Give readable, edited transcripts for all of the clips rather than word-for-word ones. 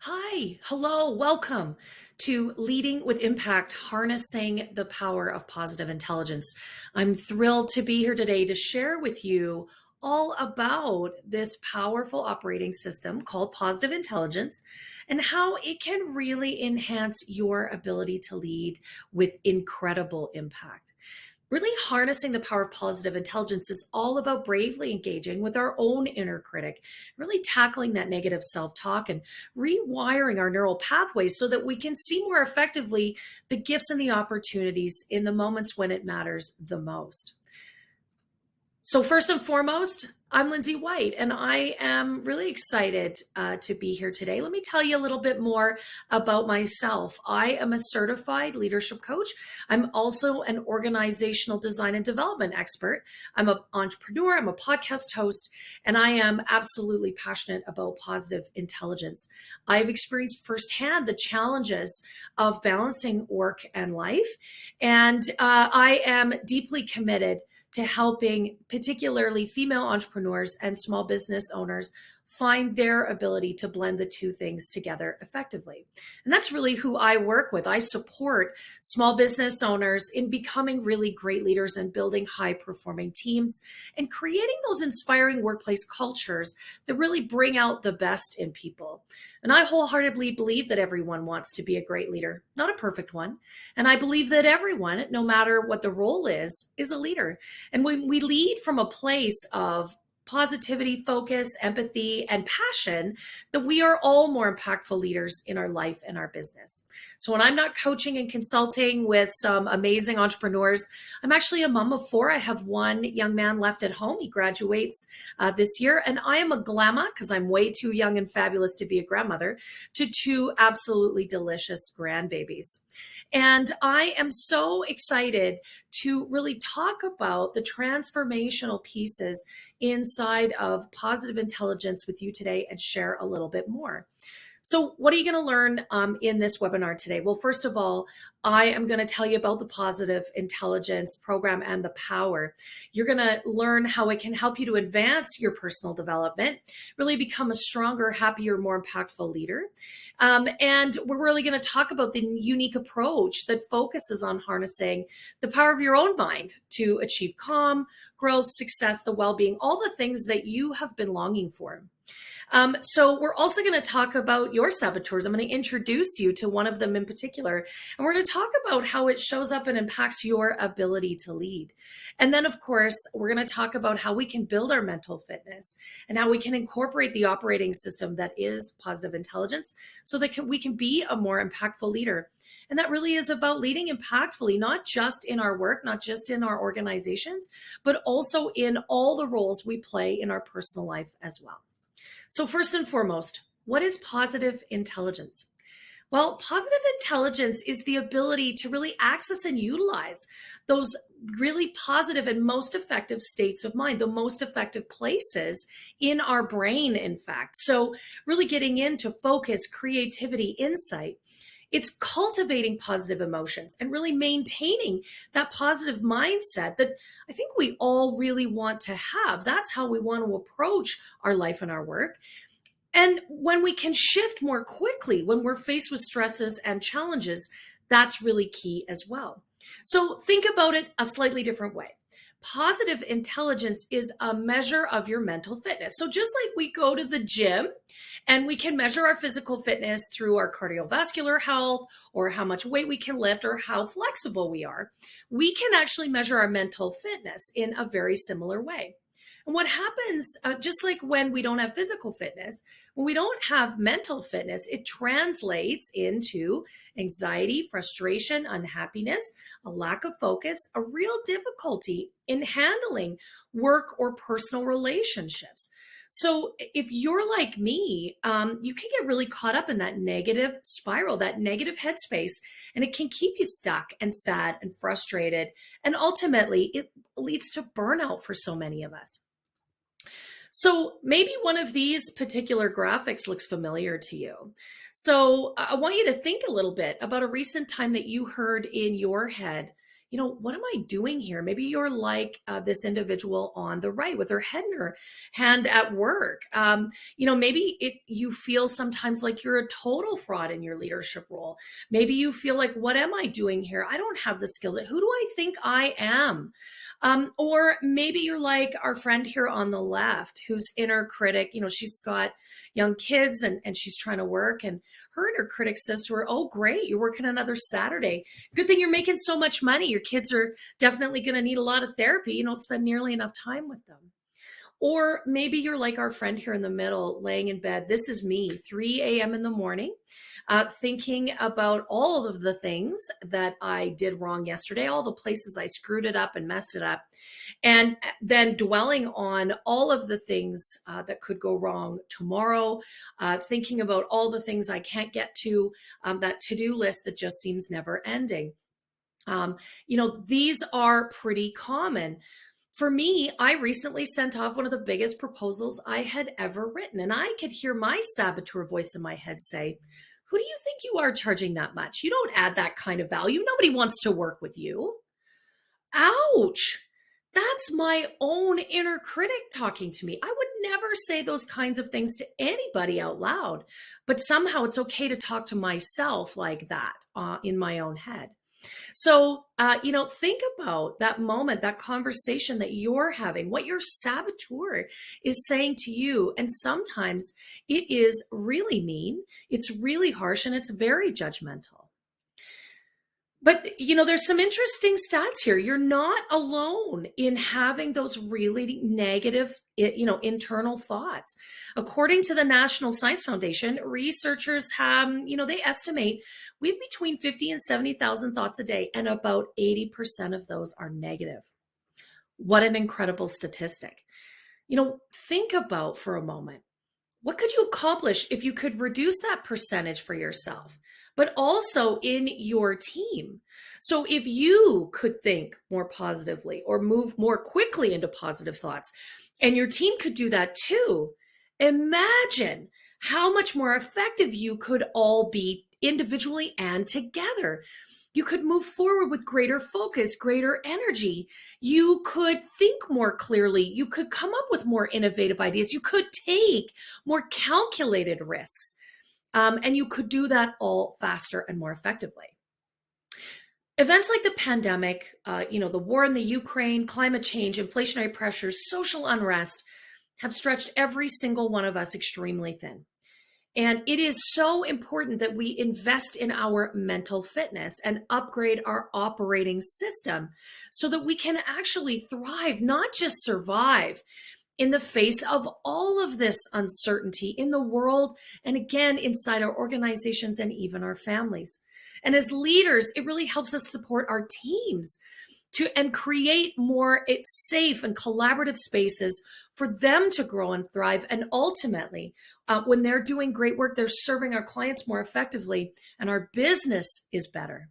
Hi, hello, welcome to Leading with Impact, Harnessing the Power of Positive Intelligence. I'm thrilled to be here today to share with you all about this powerful operating system called positive intelligence and how it can really enhance your ability to lead with incredible impact. Really harnessing the power of positive intelligence is all about bravely engaging with our own inner critic, really tackling that negative self-talk and rewiring our neural pathways so that we can see more effectively the gifts and the opportunities in the moments when it matters the most. So first and foremost, I'm Lindsay White, and I am really excited to be here today. Let me tell you a little bit more about myself. I am a certified leadership coach. I'm also an organizational design and development expert. I'm an entrepreneur, I'm a podcast host, and I am absolutely passionate about positive intelligence. I've experienced firsthand the challenges of balancing work and life, and I am deeply committed to helping particularly female entrepreneurs and small business owners find their ability to blend the two things together effectively. And that's really who I work with. I support small business owners in becoming really great leaders and building high performing teams and creating those inspiring workplace cultures that really bring out the best in people. And I wholeheartedly believe that everyone wants to be a great leader, not a perfect one. And I believe that everyone, no matter what the role is a leader. And when we lead from a place of positivity, focus, empathy, and passion, that we are all more impactful leaders in our life and our business. So when I'm not coaching and consulting with some amazing entrepreneurs, I'm actually a mom of four. I have one young man left at home. He graduates this year, and I am a glamma, because I'm way too young and fabulous to be a grandmother, to two absolutely delicious grandbabies. And I am so excited to really talk about the transformational pieces inside of positive intelligence with you today and share a little bit more. So what are you going to learn in this webinar today? Well, first of all, I am going to tell you about the positive intelligence program and the power. You're going to learn how it can help you to advance your personal development, really become a stronger, happier, more impactful leader. And we're really going to talk about the unique approach that focuses on harnessing the power of your own mind to achieve calm, growth, success, the well-being, all the things that you have been longing for. So we're also going to talk about your saboteurs. I'm going to introduce you to one of them in particular, and we're going to talk about how it shows up and impacts your ability to lead. And then, of course, we're going to talk about how we can build our mental fitness and how we can incorporate the operating system that is positive intelligence so that we can be a more impactful leader. And that really is about leading impactfully, not just in our work, not just in our organizations, but also in all the roles we play in our personal life as well. So first and foremost, what is positive intelligence? Well, positive intelligence is the ability to really access and utilize those really positive and most effective states of mind, the most effective places in our brain, in fact. So really getting into focus, creativity, insight. It's cultivating positive emotions and really maintaining that positive mindset that I think we all really want to have. That's how we want to approach our life and our work. And when we can shift more quickly, when we're faced with stresses and challenges, that's really key as well. So think about it a slightly different way. Positive intelligence is a measure of your mental fitness. So just like we go to the gym and we can measure our physical fitness through our cardiovascular health or how much weight we can lift or how flexible we are, we can actually measure our mental fitness in a very similar way. And what happens, just like when we don't have physical fitness, when we don't have mental fitness, it translates into anxiety, frustration, unhappiness, a lack of focus, a real difficulty in handling work or personal relationships. So if you're like me, you can get really caught up in that negative spiral, that negative headspace, and it can keep you stuck and sad and frustrated. And ultimately, it leads to burnout for so many of us. So maybe one of these particular graphics looks familiar to you. So I want you to think a little bit about a recent time that you heard in your head, what am I doing here? Maybe you're like this individual on the right with her head in her hand at work. Maybe you feel sometimes like you're a total fraud in your leadership role. Maybe you feel like, what am I doing here? I don't have the skills. Who do I think I am? Or maybe you're like our friend here on the left, whose inner critic, she's got young kids and she's trying to work, and her inner critic says to her, oh, great, you're working another Saturday. Good thing you're making so much money. Your kids are definitely going to need a lot of therapy. You don't spend nearly enough time with them. Or maybe you're like our friend here in the middle, laying in bed. This is me, 3 a.m. in the morning, thinking about all of the things that I did wrong yesterday, all the places I screwed it up and messed it up, and then dwelling on all of the things that could go wrong tomorrow, thinking about all the things I can't get to, that to-do list that just seems never ending. These are pretty common. For me, I recently sent off one of the biggest proposals I had ever written, and I could hear my saboteur voice in my head say, who do you think you are charging that much? You don't add that kind of value. Nobody wants to work with you. Ouch. That's my own inner critic talking to me. I would never say those kinds of things to anybody out loud, but somehow it's okay to talk to myself like that in my own head. So, think about that moment, that conversation that you're having, what your saboteur is saying to you. And sometimes it is really mean, it's really harsh, and it's very judgmental. But, there's some interesting stats here. You're not alone in having those really negative, internal thoughts. According to the National Science Foundation, researchers have, they estimate we have between 50 and 70,000 thoughts a day, and about 80% of those are negative. What an incredible statistic. Think about for a moment, what could you accomplish if you could reduce that percentage for yourself, but also in your team? So if you could think more positively or move more quickly into positive thoughts, and your team could do that too, imagine how much more effective you could all be individually and together. You could move forward with greater focus, greater energy. You could think more clearly. You could come up with more innovative ideas. You could take more calculated risks. And you could do that all faster and more effectively. Events like the pandemic, the war in the Ukraine, climate change, inflationary pressures, social unrest have stretched every single one of us extremely thin. And it is so important that we invest in our mental fitness and upgrade our operating system so that we can actually thrive, not just survive, in the face of all of this uncertainty in the world, and again, inside our organizations and even our families. And as leaders, it really helps us support our teams and create more safe and collaborative spaces for them to grow and thrive. And ultimately, when they're doing great work, they're serving our clients more effectively, and our business is better.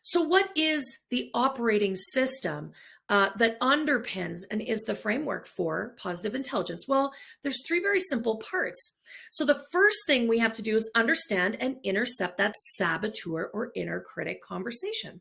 So what is the operating system that underpins and is the framework for positive intelligence? Well, there's 3 very simple parts. So the first thing we have to do is understand and intercept that saboteur or inner critic conversation.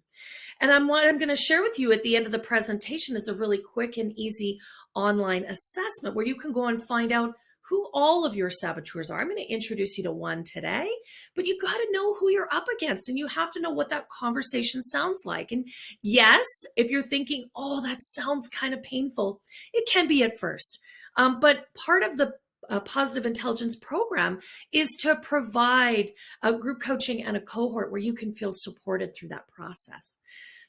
And what I'm going to share with you at the end of the presentation is a really quick and easy online assessment where you can go and find out who all of your saboteurs are. I'm going to introduce you to one today, but you got to know who you're up against, and you have to know what that conversation sounds like. And yes, if you're thinking, oh, that sounds kind of painful, it can be at first. But part of the positive intelligence program is to provide a group coaching and a cohort where you can feel supported through that process.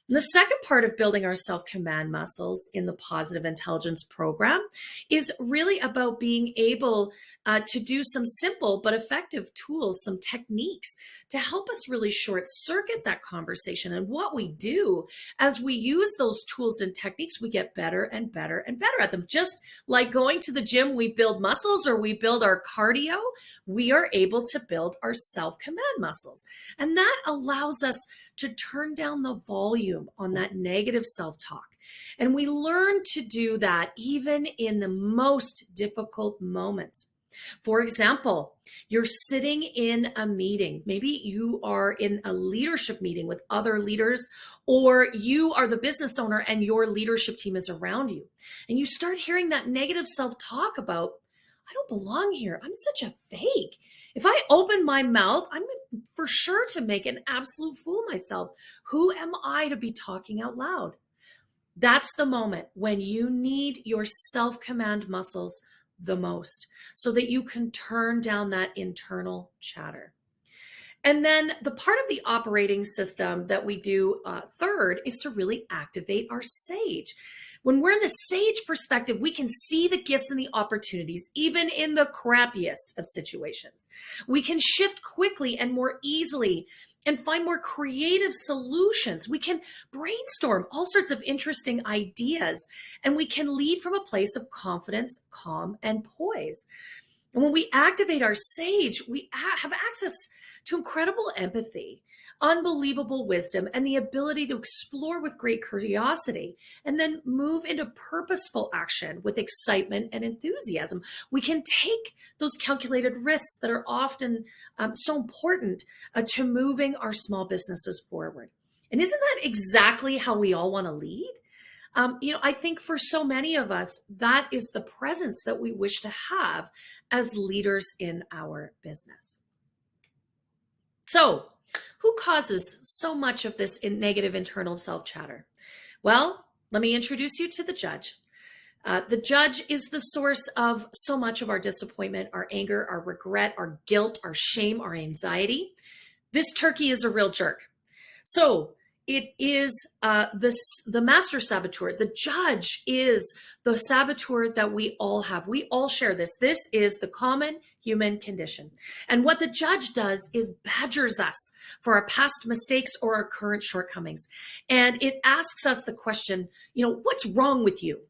And the second part of building our self-command muscles in the positive intelligence program is really about being able to do some simple but effective tools, some techniques to help us really short circuit that conversation. And what we do as we use those tools and techniques, we get better and better and better at them. Just like going to the gym, we build muscles or we build our cardio, we are able to build our self-command muscles. And that allows us to turn down the volume on that negative self-talk. And we learn to do that even in the most difficult moments. For example, you're sitting in a meeting. Maybe you are in a leadership meeting with other leaders, or you are the business owner and your leadership team is around you. And you start hearing that negative self-talk about, I don't belong here. I'm such a fake. If I open my mouth, I'm for sure to make an absolute fool of myself. Who am I to be talking out loud? That's the moment when you need your self-command muscles the most so that you can turn down that internal chatter. And then the part of the operating system that we do third is to really activate our sage. When we're in the sage perspective, we can see the gifts and the opportunities, even in the crappiest of situations. We can shift quickly and more easily and find more creative solutions. We can brainstorm all sorts of interesting ideas, and we can lead from a place of confidence, calm, and poise. And when we activate our sage, we have access to incredible empathy, unbelievable wisdom, and the ability to explore with great curiosity, and then move into purposeful action with excitement and enthusiasm. We can take those calculated risks that are often so important to moving our small businesses forward. And isn't that exactly how we all want to lead? I think for so many of us, that is the presence that we wish to have as leaders in our business. So, who causes so much of this negative internal self-chatter? Well, let me introduce you to the judge. The judge is the source of so much of our disappointment, our anger, our regret, our guilt, our shame, our anxiety. This turkey is a real jerk. So it is the master saboteur. The judge is the saboteur that we all have. We all share this. This is the common human condition. And what the judge does is badgers us for our past mistakes or our current shortcomings. And it asks us the question, what's wrong with you?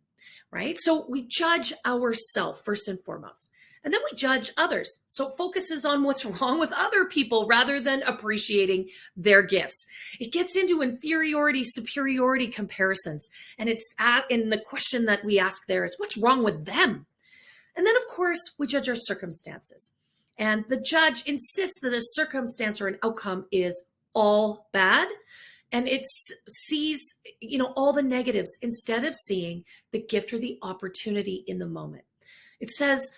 Right? So we judge ourselves first and foremost. And then we judge others. So it focuses on what's wrong with other people rather than appreciating their gifts. It gets into inferiority, superiority comparisons. And and the question that we ask there is, what's wrong with them? And then, of course, we judge our circumstances. And the judge insists that a circumstance or an outcome is all bad. And it sees, all the negatives instead of seeing the gift or the opportunity in the moment. It says,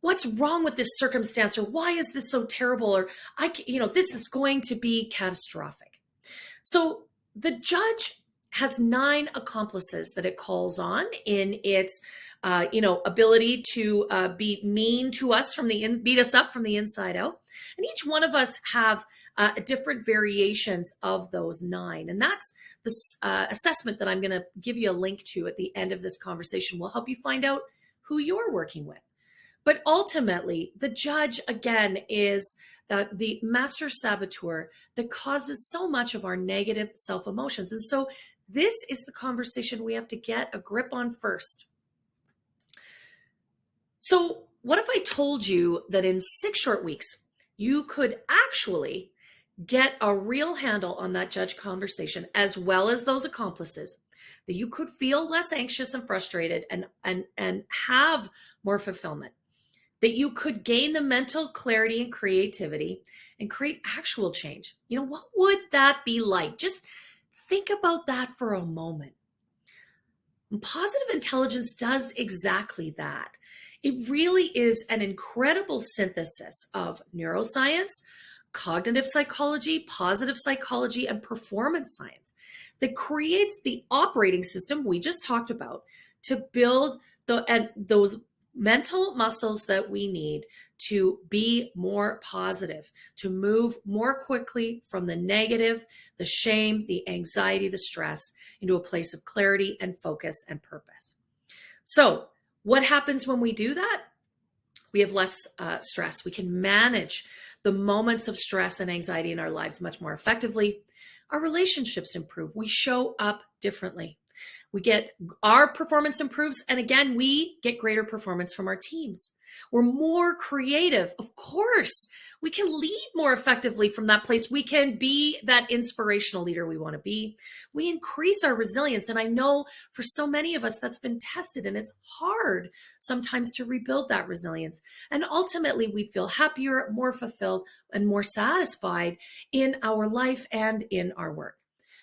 what's wrong with this circumstance, or why is this so terrible, or this is going to be catastrophic. So the judge has 9 accomplices that it calls on in its, ability to be mean to us beat us up from the inside out. And each one of us have different variations of those 9. And that's the assessment that I'm going to give you a link to at the end of this conversation. Will help you find out who you're working with. But ultimately, the judge, again, is the master saboteur that causes so much of our negative self-emotions. And so this is the conversation we have to get a grip on first. So what if I told you that in 6 short weeks, you could actually get a real handle on that judge conversation as well as those accomplices, that you could feel less anxious and frustrated and have more fulfillment, that you could gain the mental clarity and creativity and create actual change? What would that be like? Just think about that for a moment. And positive intelligence does exactly that. It really is an incredible synthesis of neuroscience, cognitive psychology, positive psychology, and performance science that creates the operating system we just talked about to build those mental muscles that we need to be more positive, to move more quickly from the negative, the shame, the anxiety, the stress, into a place of clarity and focus and purpose. So what happens when we do that? We have less stress. We can manage the moments of stress and anxiety in our lives much more effectively. Our relationships improve. We show up differently. Our performance improves. And again, we get greater performance from our teams. We're more creative. Of course, we can lead more effectively from that place. We can be that inspirational leader we want to be. We increase our resilience. And I know for so many of us, that's been tested, and it's hard sometimes to rebuild that resilience. And ultimately, we feel happier, more fulfilled, and more satisfied in our life and in our work.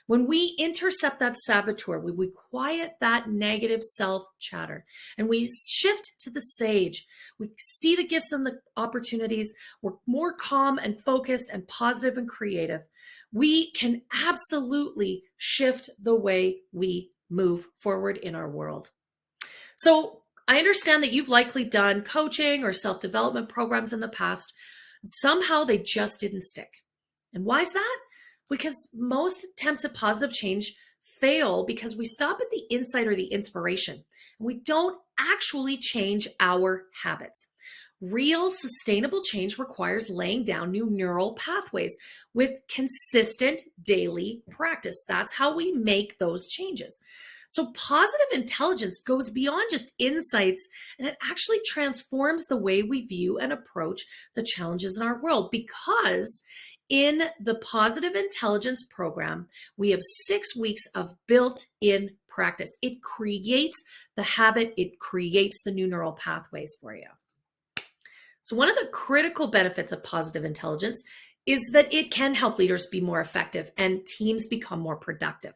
When we intercept that saboteur, we quiet that negative self-chatter, and we shift to the sage. We see the gifts and the opportunities. We're more calm and focused and positive and creative. We can absolutely shift the way we move forward in our world. So I understand that you've likely done coaching or self-development programs in the past. Somehow they just didn't stick. And why is that? Because most attempts at positive change fail because we stop at the insight or the inspiration, and we don't actually change our habits. Real sustainable change requires laying down new neural pathways with consistent daily practice. That's how we make those changes. So positive intelligence goes beyond just insights, and it actually transforms the way we view and approach the challenges in our world, because in the Positive Intelligence program, we have 6 weeks of built-in practice. It creates the habit. It creates the new neural pathways for you. So one of the critical benefits of positive intelligence is that it can help leaders be more effective and teams become more productive.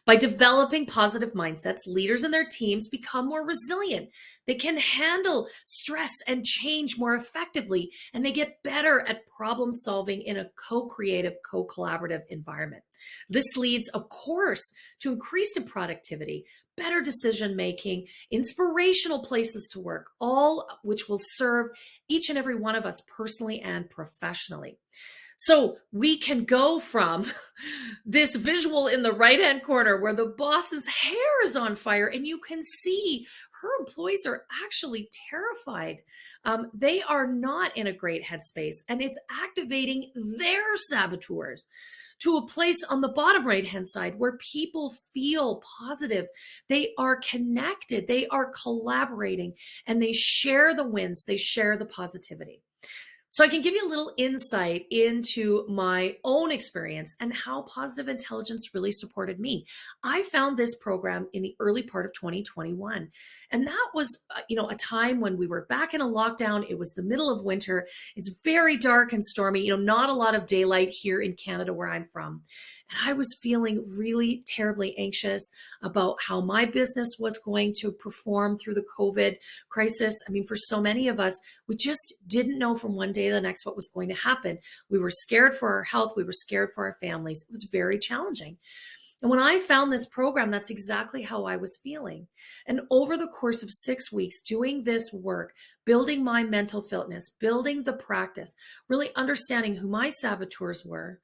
By developing positive mindsets, leaders and their teams become more resilient. They can handle stress and change more effectively, and they get better at problem solving in a co-creative, co-collaborative environment. This leads, of course, to increased productivity, better decision-making, inspirational places to work, all which will serve each and every one of us personally and professionally. So we can go from this visual in the right-hand corner where the boss's hair is on fire and you can see her employees are actually terrified. They are not in a great headspace, and it's activating their saboteurs, to a place on the bottom right-hand side where people feel positive. They are connected, they are collaborating, and they share the wins, they share the positivity. So I can give you a little insight into my own experience and how positive intelligence really supported me. I found this program in the early part of 2021. And that was, a time when we were back in a lockdown. It was the middle of winter. It's very dark and stormy, not a lot of daylight here in Canada where I'm from. And I was feeling really terribly anxious about how my business was going to perform through the COVID crisis. I mean, for so many of us, we just didn't know from one day to the next what was going to happen. We were scared for our health. We were scared for our families. It was very challenging. And when I found this program, that's exactly how I was feeling. And over the course of 6 weeks, doing this work, building my mental fitness, building the practice, really understanding who my saboteurs were,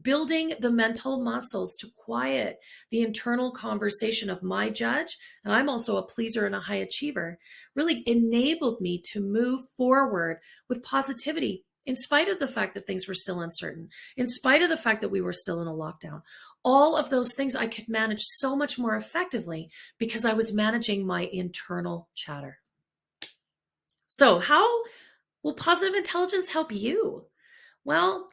building the mental muscles to quiet the internal conversation of my judge, and I'm also a pleaser and a high achiever, really enabled me to move forward with positivity, in spite of the fact that things were still uncertain, in spite of the fact that we were still in a lockdown. All of those things I could manage so much more effectively because I was managing my internal chatter. So how will positive intelligence help you? Well,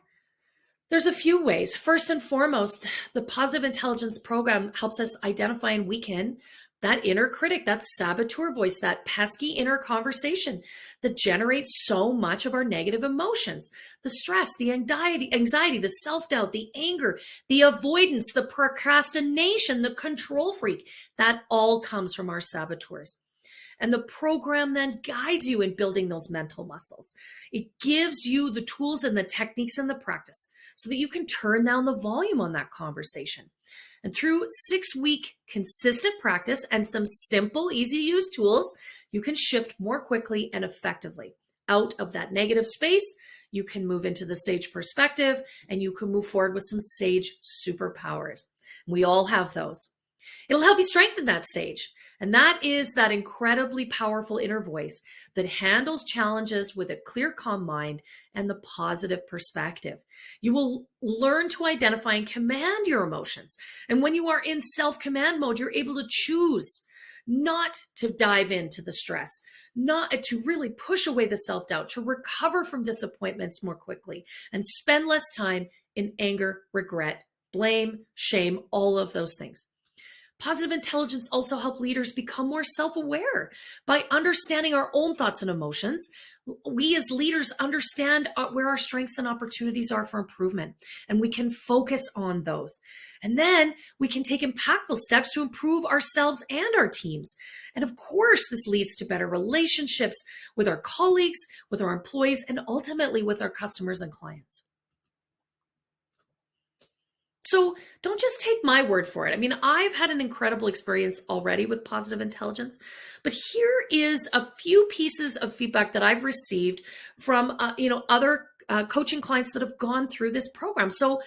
there's a few ways. First and foremost, the positive intelligence program helps us identify and weaken that inner critic, that saboteur voice, that pesky inner conversation that generates so much of our negative emotions, the stress, the anxiety, the self-doubt, the anger, the avoidance, the procrastination, the control freak. That all comes from our saboteurs. And the program then guides you in building those mental muscles. It gives you the tools and the techniques and the practice so that you can turn down the volume on that conversation. And through 6-week consistent practice and some simple, easy to use tools, you can shift more quickly and effectively out of that negative space. You can move into the sage perspective, and you can move forward with some sage superpowers. We all have those. It'll help you strengthen that sage. And that is that incredibly powerful inner voice that handles challenges with a clear, calm mind and the positive perspective. You will learn to identify and command your emotions. And when you are in self-command mode, you're able to choose not to dive into the stress, not to really push away the self-doubt, to recover from disappointments more quickly, and spend less time in anger, regret, blame, shame, all of those things. Positive intelligence also helps leaders become more self-aware by understanding our own thoughts and emotions. We as leaders understand where our strengths and opportunities are for improvement, and we can focus on those. And then we can take impactful steps to improve ourselves and our teams. And of course, this leads to better relationships with our colleagues, with our employees, and ultimately with our customers and clients. So don't just take my word for it. I mean, I've had an incredible experience already with positive intelligence, but here is a few pieces of feedback that I've received from, other coaching clients that have gone through this program. So,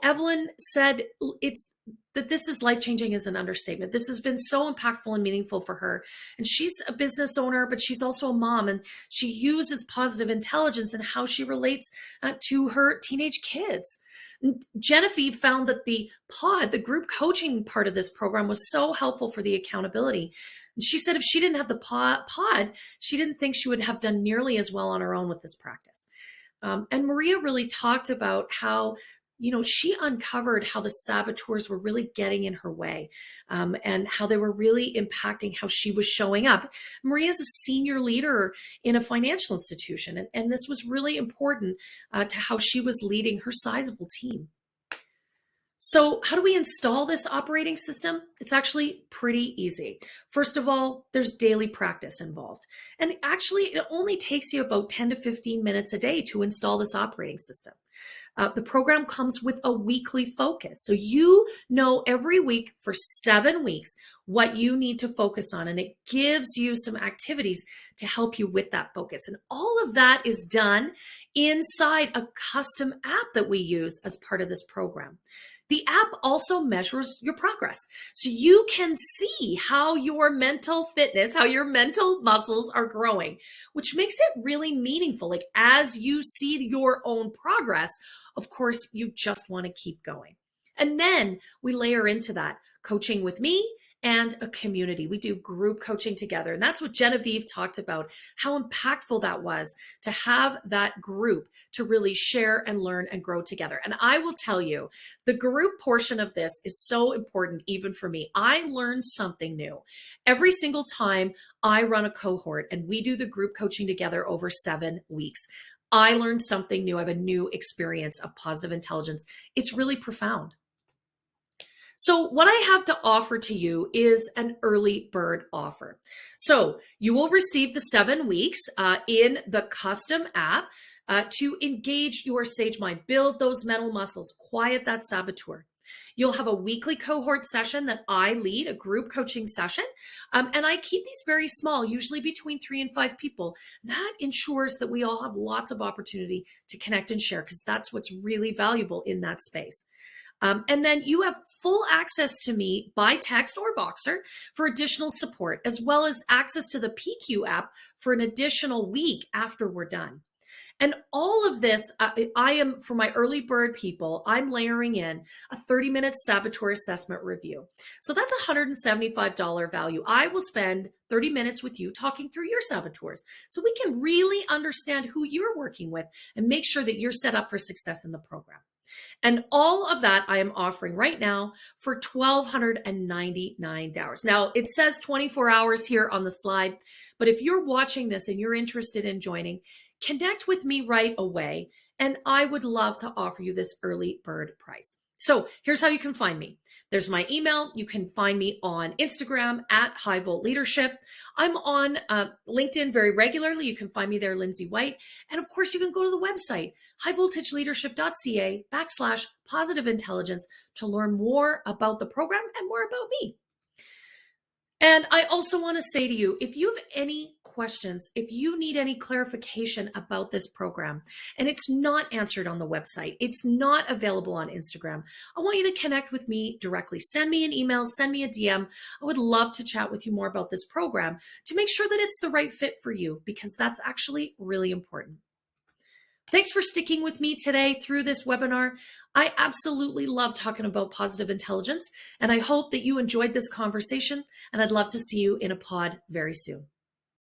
Evelyn said it's that this is life-changing is an understatement. This has been so impactful and meaningful for her. And she's a business owner, but she's also a mom, and she uses positive intelligence in how she relates to her teenage kids. Genevieve found that the group coaching part of this program was so helpful for the accountability. And she said if she didn't have the pod, she didn't think she would have done nearly as well on her own with this practice. And Maria really talked about how she uncovered how the saboteurs were really getting in her way, and how they were really impacting how she was showing up. Maria is a senior leader in a financial institution, and this was really important to how she was leading her sizable team. So how do we install this operating system? It's actually pretty easy. First of all, there's daily practice involved. And actually, it only takes you about 10 to 15 minutes a day to install this operating system. The program comes with a weekly focus. So you know every week for 7 weeks what you need to focus on, and it gives you some activities to help you with that focus. And all of that is done inside a custom app that we use as part of this program. The app also measures your progress. So you can see how your mental fitness, how your mental muscles are growing, which makes it really meaningful. Like as you see your own progress, of course, you just want to keep going. And then we layer into that coaching with me and a community. We do group coaching together. And that's what Genevieve talked about, how impactful that was to have that group to really share and learn and grow together. And I will tell you, the group portion of this is so important even for me. I learn something new every single time I run a cohort and we do the group coaching together over 7 weeks. I learned something new. I have a new experience of positive intelligence. It's really profound. So what I have to offer to you is an early bird offer. So you will receive the 7 weeks in the custom app to engage your sage mind, build those mental muscles, quiet that saboteur. You'll have a weekly cohort session that I lead, a group coaching session. And I keep these very small, usually between 3 and 5 people. That ensures that we all have lots of opportunity to connect and share, because that's what's really valuable in that space. And then you have full access to me by text or Voxer for additional support, as well as access to the PQ app for an additional week after we're done. And all of this, I am, for my early bird people, I'm layering in a 30-minute saboteur assessment review. So that's a $175 value. I will spend 30 minutes with you talking through your saboteurs so we can really understand who you're working with and make sure that you're set up for success in the program. And all of that I am offering right now for $1,299. Now, it says 24 hours here on the slide, but if you're watching this and you're interested in joining, connect with me right away, and I would love to offer you this early bird price. So here's how you can find me. There's my email. You can find me on Instagram at High Volt Leadership. I'm on LinkedIn very regularly. You can find me there, Lindsay White. And of course, you can go to the website, highvoltageleadership.ca/positive intelligence to learn more about the program and more about me. And I also want to say to you, if you have any questions, if you need any clarification about this program and it's not answered on the website, it's not available on Instagram, I want you to connect with me directly. Send me an email, send me a DM. I would love to chat with you more about this program to make sure that it's the right fit for you, because that's actually really important. Thanks for sticking with me today through this webinar. I absolutely love talking about positive intelligence, and I hope that you enjoyed this conversation, and I'd love to see you in a pod very soon.